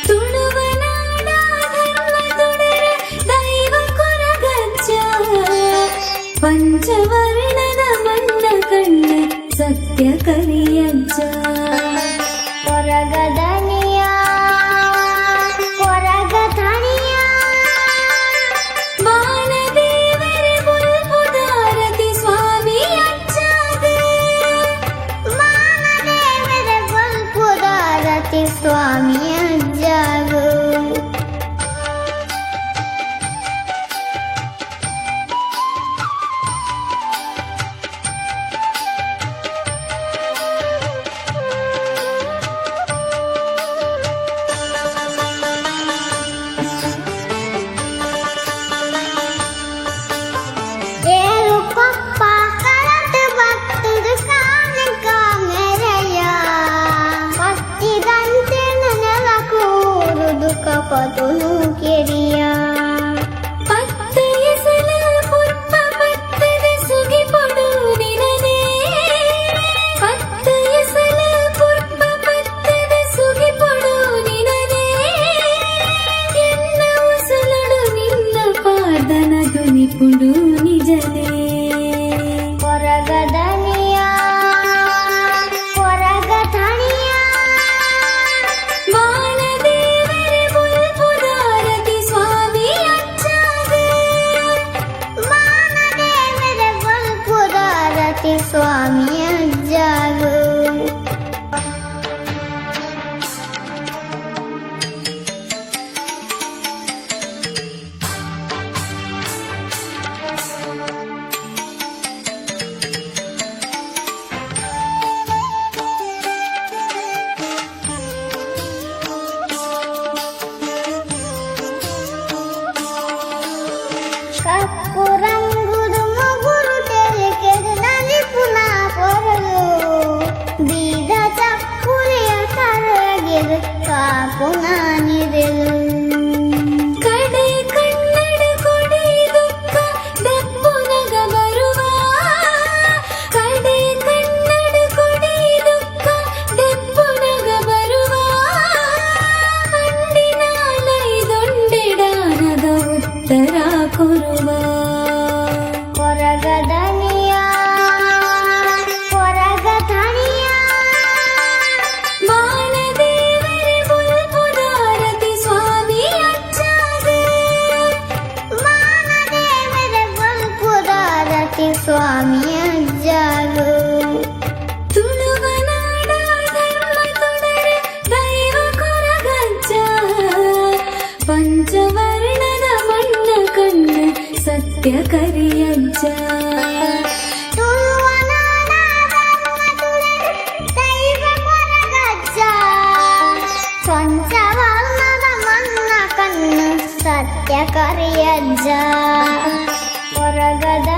ತುಳುವನಾಡ ಧರ್ಮದೊಡರ ದೈವ ಕೊರಗಜ್ಜ ಪಂಚವರ್ಣದ ಮಣ್ಣ ಕಣ್ಣ ಸತ್ಯ ಕರಿಯಜ್ಜ ಕೊರಗದನಿಯ ಕೊರಗಧನಿಯ ಮಾನದೇವರ ಬುಲ್ಬುದಾರತಿ ಸ್ವಾಮಿ ಅಜ್ಜಾಗೆ ಮಾನದೇವರ ಬುಲ್ಬುದಾರತಿ ಸ್ವಾಮಿ ಅಜ್ಜಾಗು ಪದುನು ಕೆರಿಯ ಪತ್ತೆಯ ಸಲ ಪುರ್ಪ ಪತ್ತದ ಸುಗಿ ಪಡು ನಿನನೇ ಪತ್ತೆಯ ಸಲ ಪುರ್ಪ ಪತ್ತದ ಸುಗಿ ಪಡು ನಿನನೇ ಎನ್ನ ಉಸಲಡು ನಿನ್ನ ಪಾದನ ಧ್ವನಿ ಪುಡು ನಿಜನೇ ಕೊರಗದನಿಯ ಕೊರಗಧನಿಯ ಮಾನದೇವರ ಬುಲ್ಬುದಾರತಿ ಸ್ವಾಮಿ ಅಜ್ಜಾಗೆ ಮಾನದೇವರ ಬುಲ್ಬುದಾರತಿ ಸ್ವಾಮಿ ಅಜ್ಜಾಗು ಕಪ್ಪು ರಂಗುದು ಮುಗುರು ತೆರೆಕೆದು ನಲಿಪುನ ಕೊರಲು ಬೀದ ಚಪ್ಪುಲಿಯ ಕರಗೆದು ಕಾಪು ನಾನಿರೆಲು ಕಡೆ ಕನ್ನಡ ಕೊಡಿ ದುಃಖ ದಪ್ಪುನಗ ಬರುವ ಕಡೆ ಕನ್ನಡ ಕೊಡಿ ದುಃಖ ದಪ್ಪುನಗ ಬರುವ ಅಂಡಿನಾಲೈದೊಂಡೆಡಾನದ ಉತ್ತರ ಕೊರುವ ಕೊರಗದನಿಯ ಕೊರಗಧನಿಯ ಮಾನದೇವರ ಬುಲ್ಬುದಾರತಿ ಸ್ವಾಮಿ ಅಜ್ಜಾಗೆ ಮಾನದೇವರ ಬುಲ್ಬುದಾರತಿ ಸ್ವಾಮಿ ಅಜ್ಜಾಗು ತುಳುವನಾಡ ಧರ್ಮದೊಡರ ದೈವ ಕೊರಗಜ್ಜ ಪಂಚವರ್ಣದ ಮಣ್ಣ ಕಣ್ಣ ಸತ್ಯ ಕರಿಯಜ್ಜ ತುಳುವನಾಡ ಧರ್ಮದೊಡರ ದೈವ ಕೊರಗಜ್ಜ ಪಂಚವರ್ಣದ ಮಣ್ಣ ಕಣ್ಣು ಸತ್ಯ ಕರಿಯಜ್ಜ ಕೊರಗದ